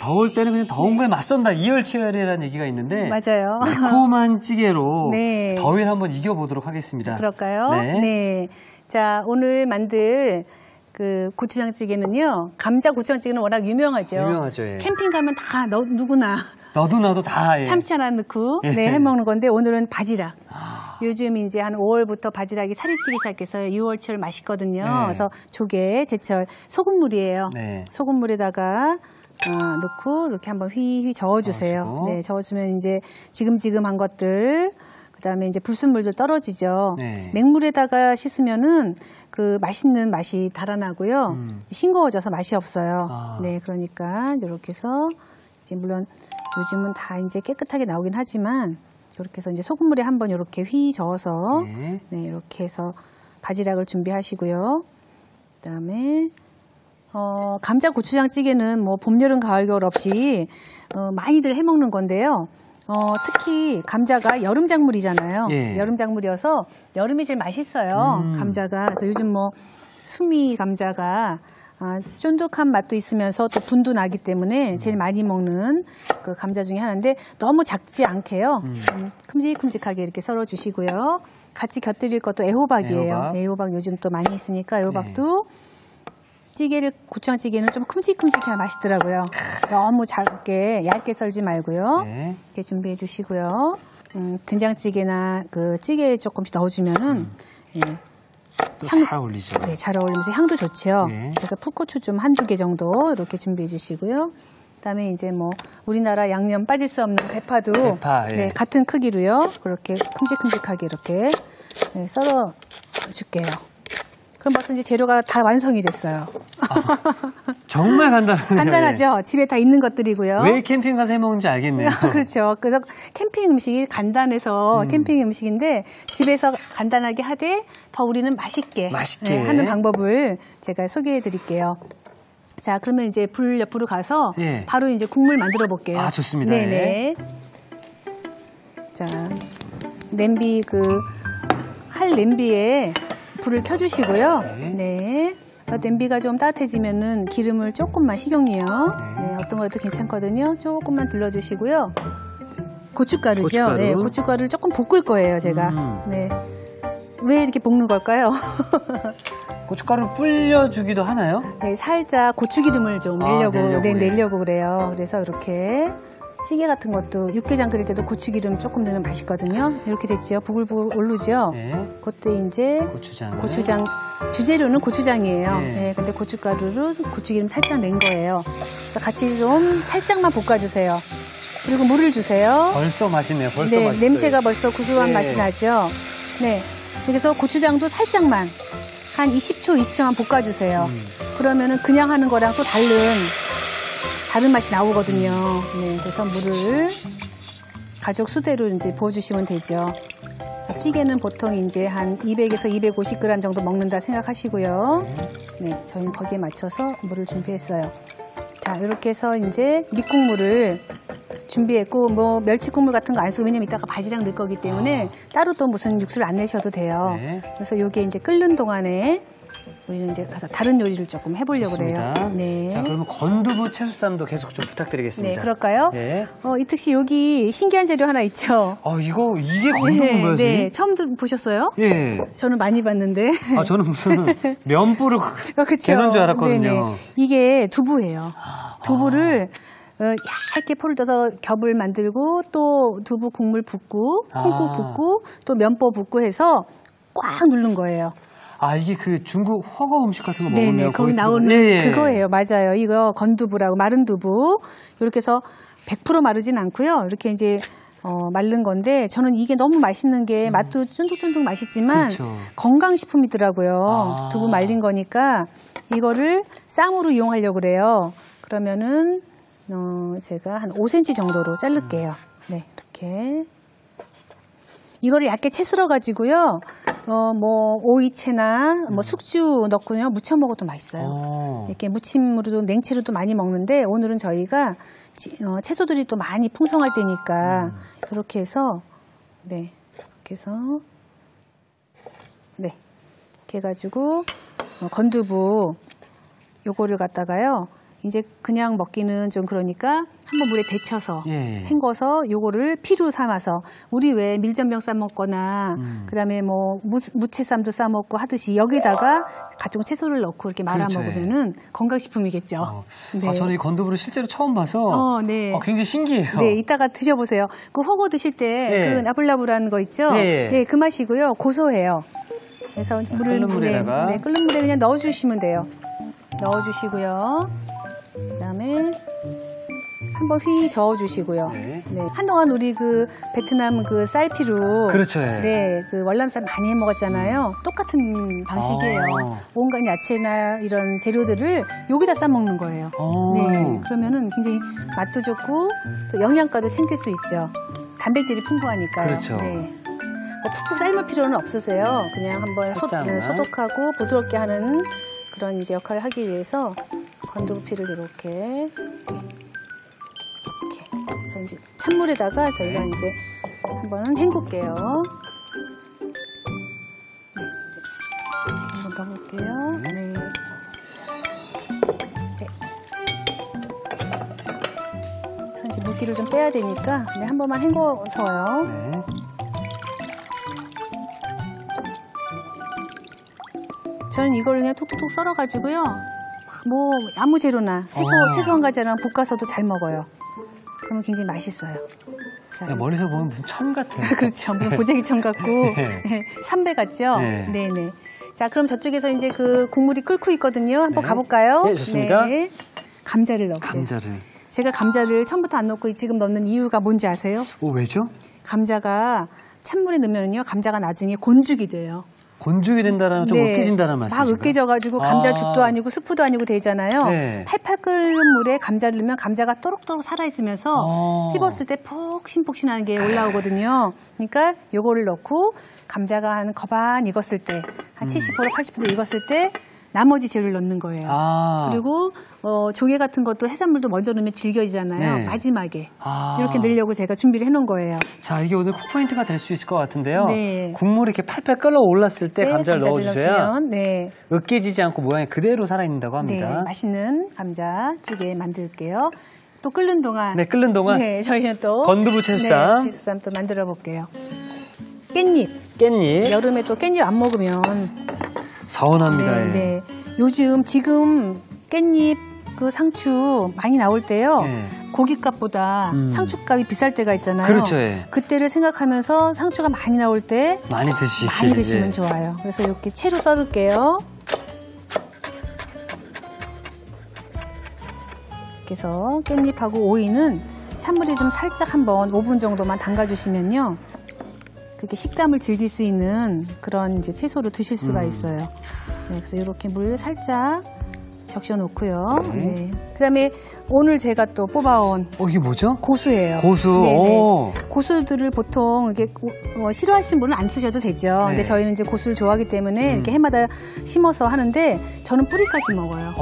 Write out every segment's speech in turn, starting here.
더울 때는 그냥 더운 거에 맞선다. 이열치열이라는 얘기가 있는데. 맞아요. 매콤한 찌개로 네. 더위를 한번 이겨보도록 하겠습니다. 그럴까요? 네. 네. 자, 오늘 만들 그 고추장찌개는요. 감자 고추장찌개는 워낙 유명하죠. 유명하죠. 예. 캠핑 가면 다 누구나 너도 나도 다. 예. 참치 하나 넣고 예. 네, 해먹는 건데 오늘은 바지락. 요즘 이제 한 5월부터 바지락이 살이 찌기 시작해서 6월, 7월 맛있거든요. 네. 그래서 조개, 제철, 소금물이에요. 네. 소금물에다가 넣고 이렇게 한번 휘휘 저어주세요. 저어주고. 네, 저어주면 이제 지금지금한 것들, 그다음에 이제 불순물들 떨어지죠. 네. 맹물에다가 씻으면은 그 맛있는 맛이 달아나고요. 싱거워져서 맛이 없어요. 네, 그러니까 이렇게 해서 이제 물론 요즘은 다 이제 깨끗하게 나오긴 하지만 이렇게 해서 이제 소금물에 한번 이렇게 휘 저어서 네, 이렇게 해서 바지락을 준비하시고요. 그다음에 감자 고추장찌개는 뭐 봄, 여름, 가을, 겨울 없이 많이들 해먹는 건데요. 특히 감자가 여름 작물이잖아요. 예. 여름 작물이어서 여름이 제일 맛있어요. 감자가. 그래서 요즘 뭐 수미 감자가 쫀득한 맛도 있으면서 또 분도 나기 때문에 제일 많이 먹는 그 감자 중에 하나인데 너무 작지 않게요. 큼직큼직하게 이렇게 썰어 주시고요. 같이 곁들일 것도 애호박이에요. 애호박 요즘 또 많이 있으니까 애호박도 찌개를 고추장찌개는 좀 큼직큼직해야 맛있더라고요. 너무 작게 얇게 썰지 말고요. 이렇게 준비해 주시고요. 된장찌개나 그 찌개에 조금씩 넣어주면은 잘 어울리죠. 네, 잘 어울리면서 향도 좋죠. 그래서 풋고추 좀 한두 개 정도 이렇게 준비해 주시고요. 그다음에 이제 뭐 우리나라 양념 빠질 수 없는 대파도 네, 같은 크기로요. 그렇게 큼직큼직하게 이렇게 썰어 줄게요. 그럼 벌써 이제 재료가 다 완성이 됐어요. 정말 간단하네요. 간단하죠. 집에 다 있는 것들이고요. 왜 캠핑 가서 해먹는지 알겠네요. 그렇죠. 그래서 캠핑 음식이 간단해서 캠핑 음식인데 집에서 간단하게 하되 더 우리는 맛있게 하는 방법을 제가 소개해 드릴게요. 자, 그러면 이제 불 옆으로 가서 바로 이제 국물 만들어 볼게요. 아, 좋습니다. 네네. 자, 냄비 할 냄비에 불을 켜주시고요. 네. 냄비가 좀 따뜻해지면은 기름을 조금만 식용유요. 네, 어떤 거라도 괜찮거든요. 조금만 둘러주시고요. 고춧가루죠. 네, 고춧가루를 조금 볶을 거예요, 제가. 네. 왜 이렇게 볶는 걸까요? 고춧가루를 불려주기도 하나요? 네, 살짝 고추기름을 좀 내려고 그래요. 그래서 이렇게 찌개 같은 것도 육개장 끓일 때도 고추기름 조금 넣으면 맛있거든요. 이렇게 됐죠. 부글부글 오르죠. 그때 이제 고추장 주재료는 고추장이에요. 네, 근데 고춧가루로 고추기름 살짝 낸 거예요. 같이 좀 살짝만 볶아주세요. 그리고 물을 주세요. 벌써 맛있네요. 벌써 네, 맛있어요. 냄새가 벌써 구수한 맛이 나죠. 네, 그래서 고추장도 살짝만 한 20초만 볶아주세요. 그러면은 그냥 하는 거랑 또 다른 맛이 나오거든요. 네, 그래서 물을 가족 수대로 이제 부어주시면 되죠. 찌개는 보통 이제 한 200에서 250g 정도 먹는다 생각하시고요. 네, 저희는 거기에 맞춰서 물을 준비했어요. 자, 이렇게 해서 이제 밑국물을 준비했고, 뭐 멸치국물 같은 거 안 쓰고, 왜냐면 이따가 바지락 넣을 거기 때문에 따로 또 무슨 육수를 안 내셔도 돼요. 그래서 이게 이제 끓는 동안에 우리는 이제 가서 다른 요리를 조금 해보려고 그래요. 네. 자, 그러면 건두부 채소쌈도 계속 좀 부탁드리겠습니다. 네, 그럴까요? 네. 이특 씨 여기 신기한 재료 하나 있죠? 이게 건두부인가요? 네, 처음 보셨어요? 예. 저는 많이 봤는데. 저는 무슨 면보를 재는 줄 알았거든요. 네네. 이게 두부예요. 두부를 얇게 포를 떠서 겹을 만들고 또 두부 국물 붓고 콩국 붓고 또 면보 붓고 해서 꽉 누른 거예요. 이게 그 중국 허거 음식 같은 거 먹으면 네네, 거기 나오는 그거예요. 맞아요. 이거 건두부라고 마른 두부. 이렇게 해서 100% 마르진 않고요. 이렇게 이제 마른 건데 저는 이게 너무 맛있는 게 맛도 쫀득쫀득 맛있지만 건강식품이더라고요. 두부 말린 거니까 이거를 쌈으로 이용하려고 그래요. 그러면은 제가 한 5cm 정도로 자를게요. 네, 이렇게. 이거를 얇게 채 썰어 가지고요. 뭐 오이채나 뭐 숙주 넣고요 무쳐 먹어도 맛있어요. 이렇게 무침으로도 냉채로도 많이 먹는데 오늘은 저희가 채소들이 또 많이 풍성할 때니까 이렇게 해서 이렇게 해가지고 건두부 요거를 갖다가요 이제 그냥 먹기는 좀 그러니까 한번 물에 데쳐서 헹궈서 요거를 피로 삼아서 우리 왜 밀전병 싸 먹거나 그다음에 뭐 무채쌈도 싸 먹고 하듯이 여기다가 각종 채소를 넣고 이렇게 말아 그렇죠. 먹으면은 건강식품이겠죠. 네. 저는 이 건두부를 실제로 처음 봐서 네. 굉장히 신기해요. 네, 이따가 드셔보세요. 그 호거 드실 때 그 나불나불한 거 있죠? 네, 그 맛이고요. 고소해요. 그래서 끓는 물에 그냥 넣어주시면 돼요. 넣어주시고요. 그다음에 한번 휘 저어주시고요. 네. 한동안 우리 그 베트남 그 쌀피로 그렇죠. 네, 그 월남쌈 많이 해 먹었잖아요. 똑같은 방식이에요. 온갖 야채나 이런 재료들을 여기다 싸 먹는 거예요. 네, 그러면은 굉장히 맛도 좋고 또 영양가도 챙길 수 있죠. 단백질이 풍부하니까요. 그렇죠. 네. 푹푹 삶을 필요는 없으세요. 그냥 한번 소독하고 부드럽게 하는 그런 이제 역할을 하기 위해서 건두부피를 이렇게 그래서 이제 찬물에다가 저희가 이제 한번 헹굴게요. 네, 한번 넣어볼게요. 네. 그래서 이제 물기를 좀 빼야 되니까 한 번만 헹궈서요. 저는 이걸 그냥 툭툭툭 썰어가지고요. 뭐 아무 재료나 채소 한 가지랑 볶아서도 잘 먹어요. 그러면 굉장히 맛있어요. 자, 멀리서 보면 무슨 천 같아요. 그렇죠. 보재기천 같고 삼배 같죠. 네네. 자, 그럼 저쪽에서 이제 그 국물이 끓고 있거든요. 한번 가볼까요? 네, 좋습니다. 네. 감자를 넣을게요. 제가 감자를 처음부터 안 넣고 지금 넣는 이유가 뭔지 아세요? 왜죠? 감자가 찬물에 넣으면요, 감자가 나중에 곤죽이 돼요. 곤죽이 된다라는 좀 으깨진다는 말씀이신가요? 막 으깨져가지고 감자죽도 아니고 스프도 아니고 되잖아요. 팔팔 끓는 물에 감자를 넣으면 감자가 또록또록 살아있으면서 씹었을 때 폭신폭신한 게 올라오거든요. 그러니까 요거를 넣고 감자가 한 거반 익었을 때, 한 70% 80% 익었을 때 나머지 재료를 넣는 거예요. 그리고 조개 같은 것도 해산물도 먼저 넣으면 질겨지잖아요. 마지막에 이렇게 넣으려고 제가 준비를 해놓은 거예요. 자, 이게 오늘 쿡포인트가 될 수 있을 것 같은데요. 국물이 이렇게 팔팔 끓어 올랐을 때 감자를 넣어주셔야 으깨지지 않고 모양이 그대로 살아있는다고 합니다. 맛있는 감자찌개 만들게요. 또 끓는 동안 끓는 동안 저희는 또 건두부 채소쌈 채소쌈 또 만들어 볼게요. 깻잎 여름에 또 깻잎 안 먹으면 서운합니다. 지금 깻잎 그 상추 많이 나올 때요. 고깃값보다 상추값이 비쌀 때가 있잖아요. 그렇죠. 그때를 생각하면서 상추가 많이 나올 때 많이 드시면 좋아요. 그래서 이렇게 채로 썰을게요. 그래서 깻잎하고 오이는 찬물에 좀 살짝 한번 5분 정도만 담가주시면요. 그렇게 식감을 즐길 수 있는 그런 이제 채소로 드실 수가 있어요. 그래서 이렇게 물 살짝 적셔 놓고요. 그다음에 오늘 제가 또 뽑아온 이게 뭐죠? 고수예요. 고수. 고수들을 보통 이렇게 싫어하시는 분은 안 쓰셔도 되죠. 근데 저희는 이제 고수를 좋아하기 때문에 이렇게 해마다 심어서 하는데 저는 뿌리까지 먹어요.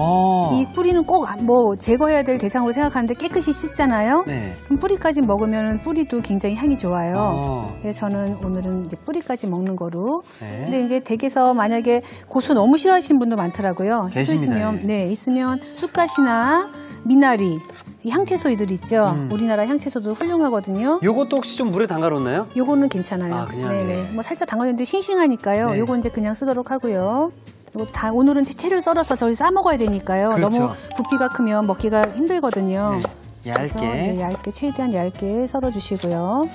이 뿌리는 꼭 뭐 제거해야 될 대상으로 생각하는데 깨끗이 씻잖아요. 그럼 뿌리까지 먹으면 뿌리도 굉장히 향이 좋아요. 그래서 저는 오늘은 이제 뿌리까지 먹는 거로. 근데 이제 댁에서 만약에 고수 너무 싫어하시는 분도 많더라고요. 싫으시면 있으면 쑥갓이나 미나리, 이 향채소들 있죠. 우리나라 향채소도 훌륭하거든요. 요것도 혹시 좀 물에 담가 놓나요? 요거는 괜찮아요. 그냥 뭐 살짝 담가는데 싱싱하니까요. 요거 이제 그냥 쓰도록 하고요. 오늘은 채를 썰어서 저희 싸 먹어야 되니까요. 너무 부피가 크면 먹기가 힘들거든요. 얇게. 얇게 최대한 얇게 썰어 주시고요.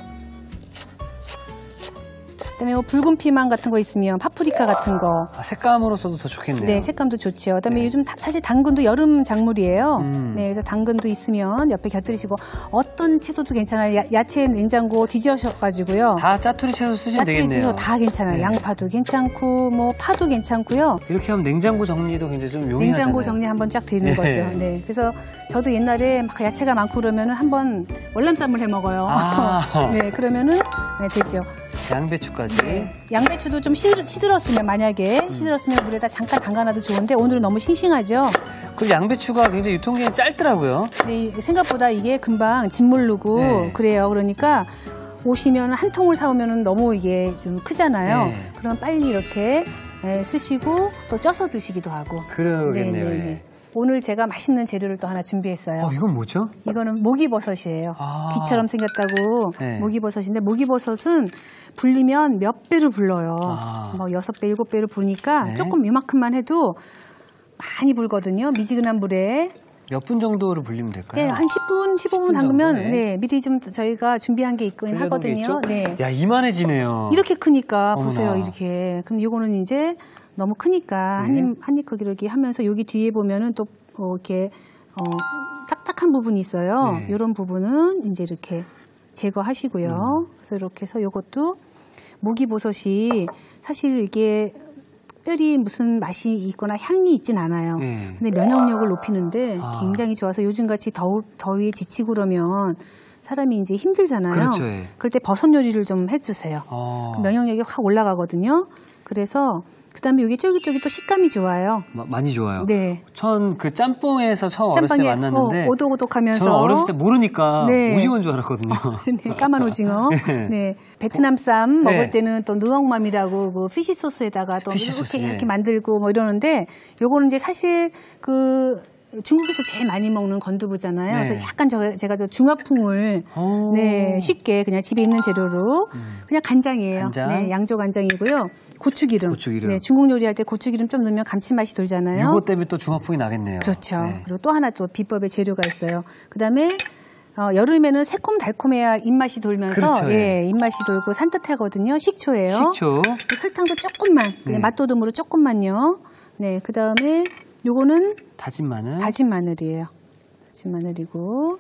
그다음에 뭐 붉은 피망 같은 거 있으면 파프리카 같은 거. 색감으로서도 더 좋겠네요. 네, 색감도 좋죠. 그다음에 요즘 사실 당근도 여름 작물이에요. 그래서 당근도 있으면 옆에 곁들이시고 어떤 채소도 괜찮아요. 야채 냉장고 뒤져셔가지고요. 다 짜투리 채소 쓰시면 되겠네요. 짜투리 채소 다 괜찮아요. 양파도 괜찮고 뭐 파도 괜찮고요. 이렇게 하면 냉장고 정리도 굉장히 좀 용이하잖아요. 냉장고 정리 한번 쫙 되는 거죠. 그래서 저도 옛날에 막 야채가 많고 그러면은 한번 월남쌈을 해 먹어요. 그러면은 되죠. 양배추까지. 양배추도 좀 시들었으면 만약에 시들었으면 물에다 잠깐 담가놔도 좋은데 오늘은 너무 싱싱하죠. 그리고 양배추가 굉장히 유통기한이 짧더라고요. 생각보다 이게 금방 짓무르고 그래요. 그러니까 오시면 한 통을 사오면 너무 이게 좀 크잖아요. 그러면 빨리 이렇게 쓰시고 또 쪄서 드시기도 하고. 그러겠네요. 오늘 제가 맛있는 재료를 또 하나 준비했어요. 이건 뭐죠? 이거는 모기버섯이에요. 귀처럼 생겼다고 네. 모기버섯인데 모기버섯은 불리면 몇 배로 불러요. 뭐 6배, 7배로 부니까 네. 조금 이만큼만 해도 많이 불거든요. 미지근한 물에. 몇 분 정도로 불리면 될까요? 네, 한 10분, 15분 담그면 네, 미리 좀 저희가 준비한 게 있긴 하거든요. 네. 야, 이만해지네요. 이렇게 크니까 어머나. 보세요, 이렇게. 그럼 이거는 이제 너무 크니까 한 입 크기로 이렇게 하면서 여기 뒤에 보면은 또 이렇게 딱딱한 부분이 있어요. 네. 이런 부분은 이제 이렇게 제거하시고요. 그래서 이렇게 해서 이것도 모기버섯이 사실 이게 특별히 무슨 맛이 있거나 향이 있진 않아요. 근데 면역력을 높이는데 굉장히 좋아서 요즘같이 더위에 지치고 그러면 사람이 이제 힘들잖아요. 그렇죠. 그럴 때 버섯 요리를 좀 해주세요. 면역력이 확 올라가거든요. 그래서 그다음에 이게 쫄깃쫄깃 또 식감이 좋아요. 많이 좋아요. 네. 전 그 짬뽕에서 처음 어렸을 때 만났는데 오독오독하면서 저는 어렸을 때 모르니까 네. 오징어인 줄 알았거든요. 네, 까만 오징어. 네. 베트남 쌈 먹을 때는 또 누엉맘이라고 그 피시 소스에다가 또 이렇게 만들고 뭐 이러는데 요거는 이제 사실 그 중국에서 제일 많이 먹는 건두부잖아요. 그래서 약간 제가 저 중화풍을 네, 쉽게 그냥 집에 있는 재료로 그냥 간장이에요. 간장. 네, 양조 간장이고요. 고추기름. 네, 중국 요리할 때 고추기름 좀 넣으면 감칠맛이 돌잖아요. 이것 때문에 또 중화풍이 나겠네요. 그렇죠. 네. 그리고 또 하나 또 비법의 재료가 있어요. 그다음에 여름에는 새콤달콤해야 입맛이 돌면서 그렇죠, 입맛이 돌고 산뜻하거든요. 식초예요. 식초. 설탕도 조금만, 그냥 맛도듬으로 조금만요. 네, 그다음에 요거는 다진 마늘. 다진 마늘이에요. 다진 마늘이고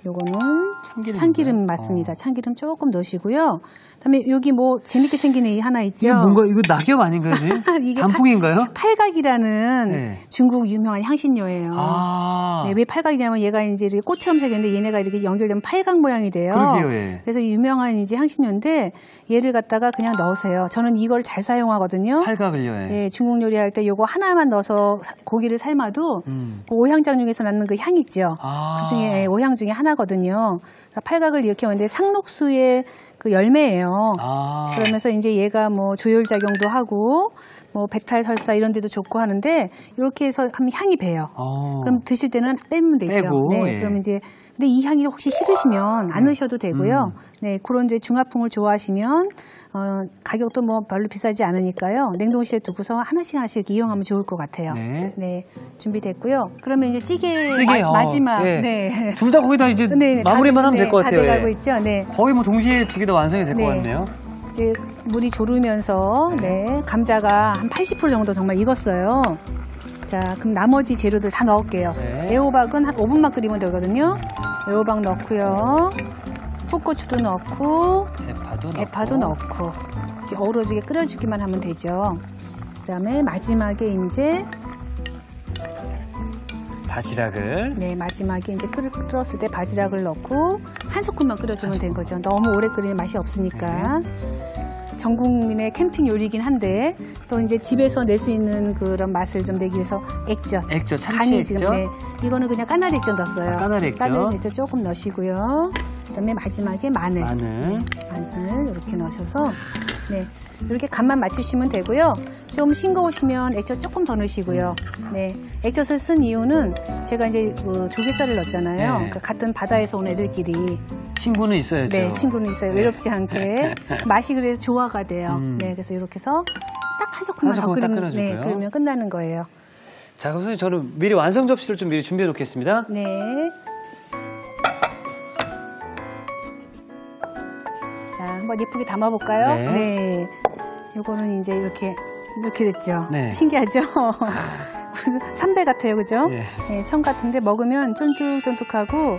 요거는 참기름 맞습니다. 참기름 조금 넣으시고요. 그다음에 여기 뭐 재밌게 생긴 애 하나 있죠. 이거 뭔가 이거 낙엽 아닌가요? 이게 단풍인가요? 팔각이라는 중국 유명한 향신료예요. 네, 왜 팔각이냐면 얘가 이제 이렇게 꽃처럼 생겼는데 얘네가 이렇게 연결되면 팔각 모양이 돼요. 그러게요. 그래서 유명한 이제 향신료인데 얘를 갖다가 그냥 넣으세요. 저는 이걸 잘 사용하거든요. 팔각을요. 네, 중국 요리할 때 요거 하나만 넣어서 고기를 삶아도 그 오향장 중에서 나는 그 향 있죠. 그중에 오향 중에 하나거든요. 팔각을 이렇게 하는데 상록수의 그 열매예요. 그러면서 이제 얘가 뭐 조혈작용도 하고 뭐 배탈 설사 이런 데도 좋고 하는데 이렇게 해서 하면 향이 배요. 그럼 드실 때는 빼면 되죠. 빼고, 네, 그럼 이제 근데 이 향이 혹시 싫으시면 안 넣으셔도 되고요. 네, 그런 이제 중화풍을 좋아하시면 가격도 뭐 별로 비싸지 않으니까요. 냉동실에 두고서 하나씩 이렇게 이용하면 좋을 것 같아요. 네, 준비됐고요. 그러면 이제 찌개 마지막. 네. 둘 다 거기다 이제 마무리만 하면 될 것 같아요. 다 돼가고 있죠. 네. 거의 뭐 동시에 두 개 다 완성이 될 것 같네요. 이제 물이 졸으면서 감자가 한 80% 정도 정말 익었어요. 자, 그럼 나머지 재료들 다 넣을게요. 애호박은 한 5분만 끓이면 되거든요. 애호박 넣고요. 풋고추도 넣고 대파도 넣고 이제 어우러지게 끓여주기만 하면 되죠. 그다음에 마지막에 이제 바지락을 마지막에 이제 끓었을 때 바지락을 넣고 한 소끔만 끓여주면 된 거죠. 너무 오래 끓이면 맛이 없으니까. 전 국민의 캠핑 요리이긴 한데 또 이제 집에서 낼 수 있는 그런 맛을 좀 내기 위해서 액젓, 참치 액젓. 지금 이거는 그냥 까나리 액젓 넣었어요. 까나리 액젓 조금 넣으시고요. 그다음에 마지막에 마늘 이렇게 넣으셔서 이렇게 간만 맞추시면 되고요. 좀 싱거우시면 액젓 조금 더 넣으시고요. 액젓을 쓴 이유는 제가 이제 조개살을 넣었잖아요. 그러니까 같은 바다에서 온 애들끼리 친구는 있어야죠. 네, 친구는 있어요. 외롭지 않게 맛이 그래서 조화가 돼요. 그래서 이렇게 해서 딱 한 소끔만 더 끓이면 끝나는 거예요. 자, 그래서 저는 미리 완성 접시를 좀 미리 준비해 놓겠습니다. 네. 자, 한번 예쁘게 담아볼까요? 네. 요거는 이제 이렇게 됐죠. 신기하죠? 무슨 삼배 같아요, 그죠? 네, 청 같은데 먹으면 쫀득쫀득하고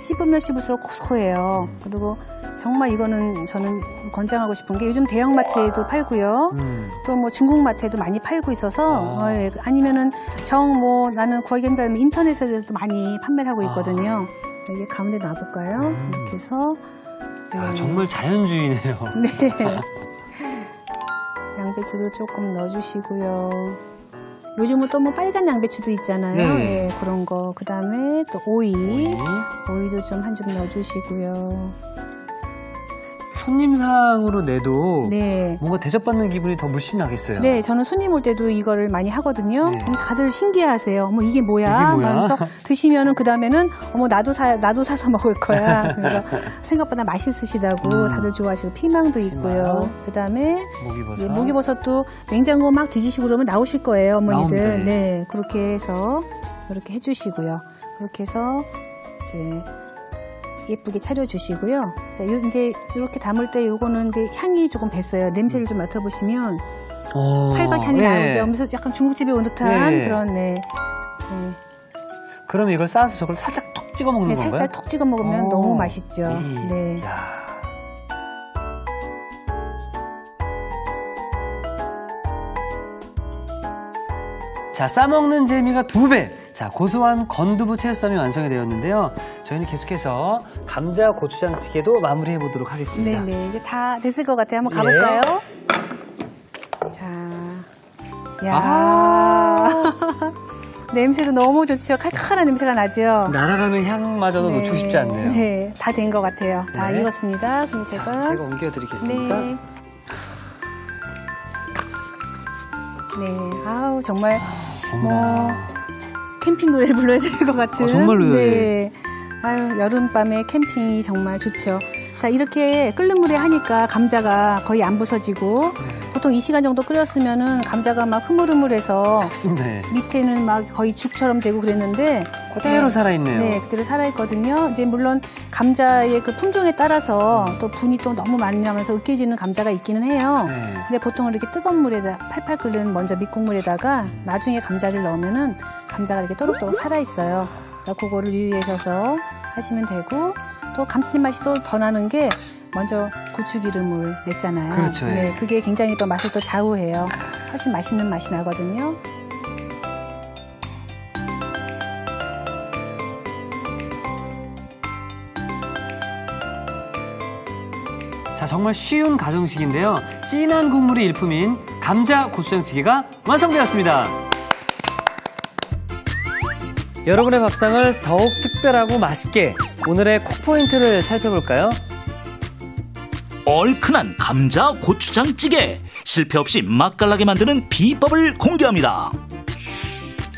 씹으면 씹을수록 고소해요. 그리고 정말 이거는 저는 권장하고 싶은 게 요즘 대형마트에도 팔고요. 또 뭐 중국마트에도 많이 팔고 있어서 아니면은 나는 구하기 힘들면 인터넷에서도 많이 판매를 하고 있거든요. 이게 가운데 놔볼까요? 이렇게 해서 정말 자연주의네요. 네. 양배추도 조금 넣어주시고요. 요즘은 또 뭐 빨간 양배추도 있잖아요. 그런 거. 그 다음에 또 오이도 좀 한 줌 넣어주시고요. 손님상으로 내도 네. 뭔가 대접받는 기분이 더 물씬 나겠어요. 네, 저는 손님 올 때도 이거를 많이 하거든요. 네. 다들 신기해하세요. 어머 이게 뭐야? 그래서 드시면은 그 다음에는 어머 나도 사서 먹을 거야. 그래서 생각보다 맛있으시다고 다들 좋아하시고 피망도 있고요. 그 다음에 목이버섯. 예, 목이버섯도 냉장고 막 뒤지시고 그러면 나오실 거예요, 어머니들. 나온대. 네, 그렇게 해서 이렇게 해주시고요. 그렇게 해서 이제. 예쁘게 차려주시고요. 자, 이제 이렇게 담을 때 요거는 이제 향이 조금 뱄어요. 냄새를 좀 맡아보시면 활각 향이 네. 나오죠. 그래서 약간 중국집에 온 듯한 네. 그런 네. 그럼 이걸 싸서 저걸 살짝 톡 찍어 먹는 네, 건가요? 살짝 톡 찍어 먹으면 너무 맛있죠. 네. 야. 자, 싸먹는 재미가 2배. 자, 고소한 건두부 채소쌈이 완성이 되었는데요. 저희는 계속해서 감자 고추장찌개도 마무리해 보도록 하겠습니다. 네네, 이게 다 됐을 것 같아요. 한번 가볼까요? 네. 자, 야, 냄새도 너무 좋죠. 칼칼한 냄새가 나죠. 날아가는 향마저도 네. 놓치고 싶지 않네요. 네, 다 된 것 같아요. 다 네. 익었습니다. 그럼 제가 옮겨드리겠습니다. 네. 네, 아우 정말 뭐 캠핑 노래를 불러야 될 것 같은. 정말로요. 네. 아유 여름밤에 캠핑이 정말 좋죠. 자 이렇게 끓는 물에 하니까 감자가 거의 안 부서지고 보통 2시간 정도 끓였으면은 감자가 막 흐물흐물해서 맞습니다. 밑에는 막 거의 죽처럼 되고 그랬는데 그대로 살아있네요. 네, 그대로 살아있거든요. 이제 물론 감자의 그 품종에 따라서 또 분이 또 너무 많이 나면서 으깨지는 감자가 있기는 해요. 네. 근데 보통 이렇게 뜨거운 물에다 팔팔 끓는 먼저 밑국물에다가 나중에 감자를 넣으면은 감자가 이렇게 또록또록 살아있어요. 그거를 유의하셔서 하시면 되고 또 감칠맛이 또 더 나는 게 먼저 고추기름을 냈잖아요. 그렇죠. 네, 그게 굉장히 또 맛을 또 좌우해요. 훨씬 맛있는 맛이 나거든요. 자, 정말 쉬운 가정식인데요. 진한 국물이 일품인 감자 고추장찌개가 완성되었습니다. 여러분의 밥상을 더욱 특별하고 맛있게 오늘의 콕포인트를 살펴볼까요? 얼큰한 감자 고추장찌개, 실패 없이 맛깔나게 만드는 비법을 공개합니다.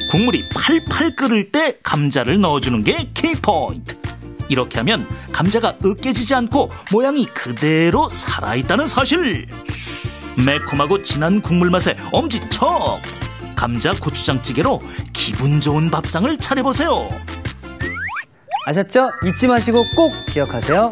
국물이 팔팔 끓을 때 감자를 넣어주는 게 키포인트. 이렇게 하면 감자가 으깨지지 않고 모양이 그대로 살아있다는 사실. 매콤하고 진한 국물 맛에 엄지척. 감자 고추장찌개로 기분 좋은 밥상을 차려보세요. 아셨죠? 잊지 마시고 꼭 기억하세요.